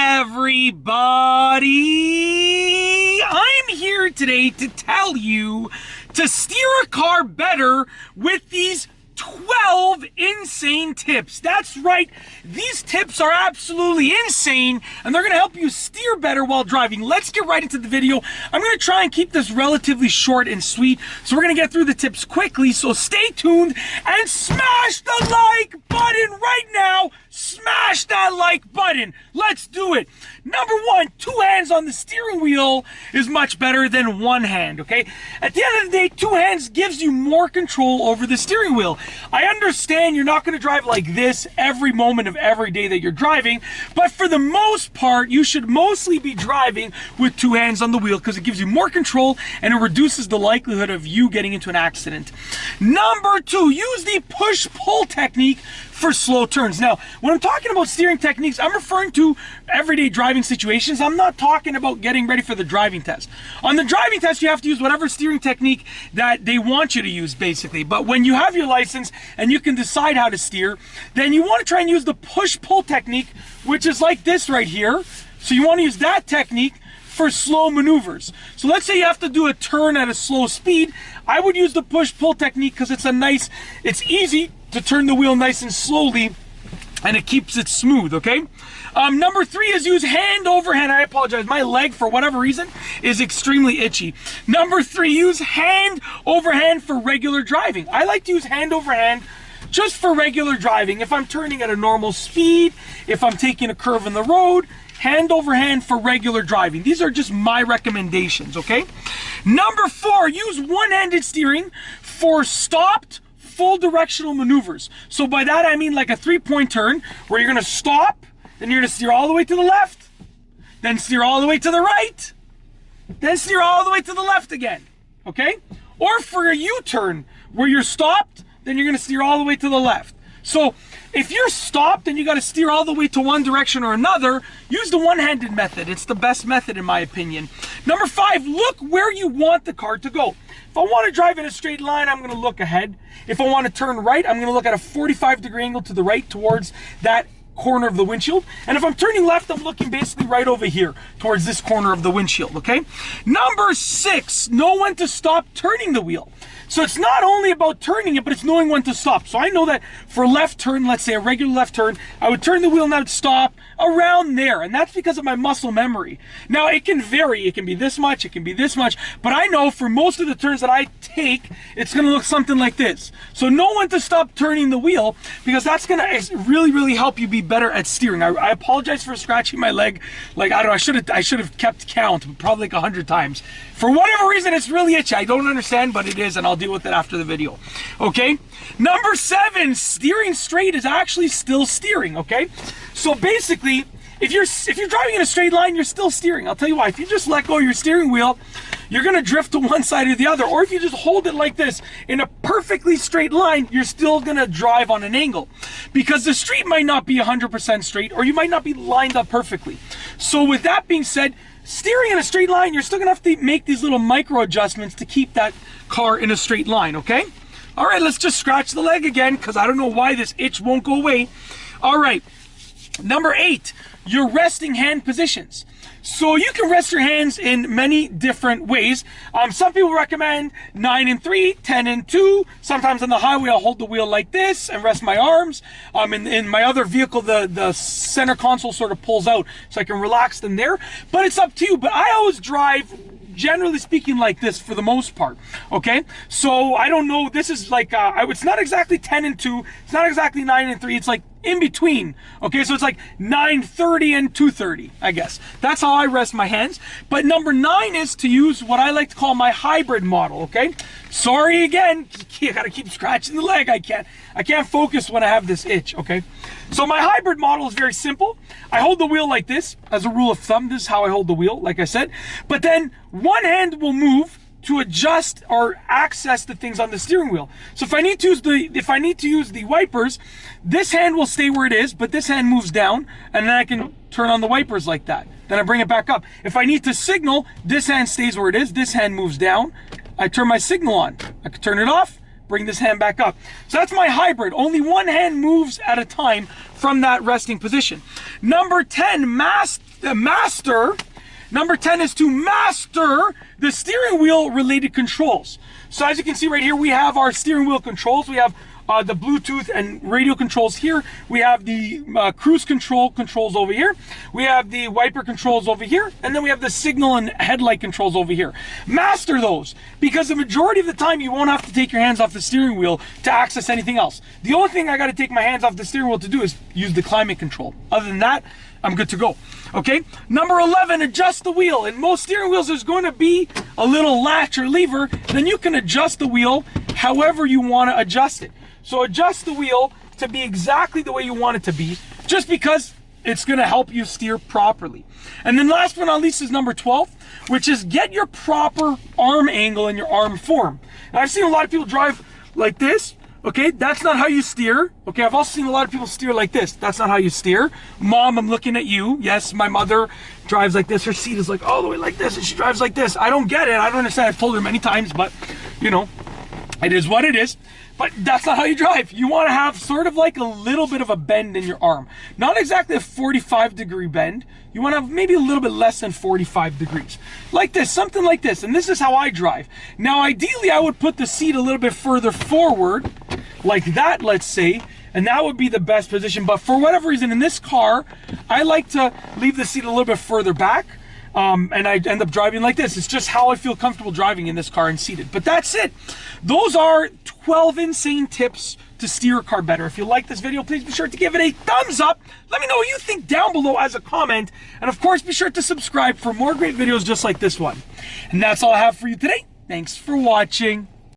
everybody! I'm here today to tell you to steer a car better with these 12 insane tips. That's right, these tips are absolutely insane and they're going to help you steer better while driving. Let's get right into the video. I'm going to try and keep this relatively short and sweet, so we're going to get through the tips quickly, so stay tuned and smash the like button right now. Smash that like button. Let's do it. Number one, 2 hands on the steering wheel is much better than 1 hand, okay? At the end of the day, 2 hands gives you more control over the steering wheel. I understand you're not going to drive like this every moment of every day that you're driving, but for the most part, you should mostly be driving with 2 hands on the wheel because it gives you more control and it reduces the likelihood of you getting into an accident. Number 2, use the push-pull technique for slow turns. Now, when I'm talking about steering techniques, I'm referring to everyday driving situations. I'm not talking about getting ready for the driving test. On the driving test, you have to use whatever steering technique that they want you to use, basically. But when you have your license and you can decide how to steer, then you want to try and use the push-pull technique, which is like this right here. So you want to use that technique for slow maneuvers. So let's say you have to do a turn at a slow speed. I would use the push-pull technique because it's easy to turn the wheel nice and slowly and it keeps it smooth, okay? Number 3 is use hand over hand. I apologize, my leg for whatever reason is extremely itchy. Number 3, use hand over hand for regular driving. I like to use hand over hand just for regular driving. If I'm turning at a normal speed, if I'm taking a curve in the road, hand over hand for regular driving. These are just my recommendations, okay? Number 4, use one-handed steering for stopped full directional maneuvers. So by that I mean like a 3-point turn where you're going to stop, then you're going to steer all the way to the left, then steer all the way to the right, then steer all the way to the left again, okay? Or for a U-turn where you're stopped, then you're going to steer all the way to the left. So if you're stopped and you got to steer all the way to one direction or another, use the one-handed method. It's the best method in my opinion. Number 5, look where you want the car to go. If I want to drive in a straight line, I'm going to look ahead. If I want to turn right, I'm going to look at a 45-degree angle to the right towards that corner of the windshield. And if I'm turning left, I'm looking basically right over here towards this corner of the windshield, okay? Number 6, know when to stop turning the wheel. So it's not only about turning it, but it's knowing when to stop. So I know that for left turn, let's say a regular left turn, I would turn the wheel and I would stop around there. And that's because of my muscle memory. Now it can vary. It can be this much, it can be this much. But I know for most of the turns that I take, it's going to look something like this. So know when to stop turning the wheel because that's going to really, really help you be better at steering. I apologize for scratching my leg. Like, I don't know, I should have kept count, probably like 100 times. For whatever reason, it's really itchy. I don't understand, but it is, and I'll deal with it after the video. Okay? Number 7, steering straight is actually still steering, okay? So basically, if you're driving in a straight line, you're still steering. I'll tell you why. If you just let go of your steering wheel, you're going to drift to one side or the other. Or if you just hold it like this in a perfectly straight line, you're still going to drive on an angle. Because the street might not be 100% straight, or you might not be lined up perfectly. So with that being said, steering in a straight line, you're still going to have to make these little micro adjustments to keep that car in a straight line, okay? All right, let's just scratch the leg again because I don't know why this itch won't go away. All right, number 8, your resting hand positions. So you can rest your hands in many different ways. Some people recommend 9 and 3, 10 and 2. Sometimes on the highway, I'll hold the wheel like this and rest my arms. In my other vehicle, the center console sort of pulls out so I can relax them there. But it's up to you. But I always drive, generally speaking, like this for the most part, okay? So I don't know, this is like, it's not exactly 10 and 2, it's not exactly 9 and 3, it's like in between, okay? So it's like 9:30 and 2:30, I guess. That's how I rest my hands. But number 9 is to use what I like to call my hybrid model, okay? Sorry again, you gotta keep scratching the leg. I can't focus when I have this itch, okay? So my hybrid model is very simple. I hold the wheel like this, as a rule of thumb. This is how I hold the wheel, like I said. But then one hand will move to adjust or access the things on the steering wheel. So if I need to use the wipers, this hand will stay where it is, but this hand moves down, and then I can turn on the wipers like that. Then I bring it back up. If I need to signal, this hand stays where it is, this hand moves down, I turn my signal on. I can turn it off, bring this hand back up. So that's my hybrid. Only one hand moves at a time from that resting position. Number 10, mask master. Number 10 is to master the steering wheel related controls. So as you can see right here, we have our steering wheel controls. We have the Bluetooth and radio controls here. We have the cruise controls over here. We have the wiper controls over here. And then we have the signal and headlight controls over here. Master those, because the majority of the time you won't have to take your hands off the steering wheel to access anything else. The only thing I got to take my hands off the steering wheel to do is use the climate control. Other than that, I'm good to go. Okay, number 11, adjust the wheel. In most steering wheels, there's going to be a little latch or lever. Then you can adjust the wheel however you want to adjust it. So adjust the wheel to be exactly the way you want it to be, just because it's going to help you steer properly. And then last but not least is number 12, which is get your proper arm angle and your arm form. Now, I've seen a lot of people drive like this. Okay, that's not how you steer. Okay, I've also seen a lot of people steer like this. That's not how you steer. Mom, I'm looking at you. Yes, my mother drives like this. Her seat is like all the way like this, and she drives like this. I don't get it. I don't understand. I've told her many times, but you know, it is what it is. But that's not how you drive. You want to have sort of like a little bit of a bend in your arm. Not exactly a 45-degree bend. You want to have maybe a little bit less than 45 degrees. Like this, something like this. And this is how I drive. Now, ideally, I would put the seat a little bit further forward, like that, let's say, and that would be the best position. But for whatever reason, in this car, I like to leave the seat a little bit further back. And I end up driving like this. It's just how I feel comfortable driving in this car and seated. But that's it. Those are 12 insane tips to steer a car better. If you like this video, please be sure to give it a thumbs up. Let me know what you think down below as a comment. And of course, be sure to subscribe for more great videos just like this one. And that's all I have for you today. Thanks for watching.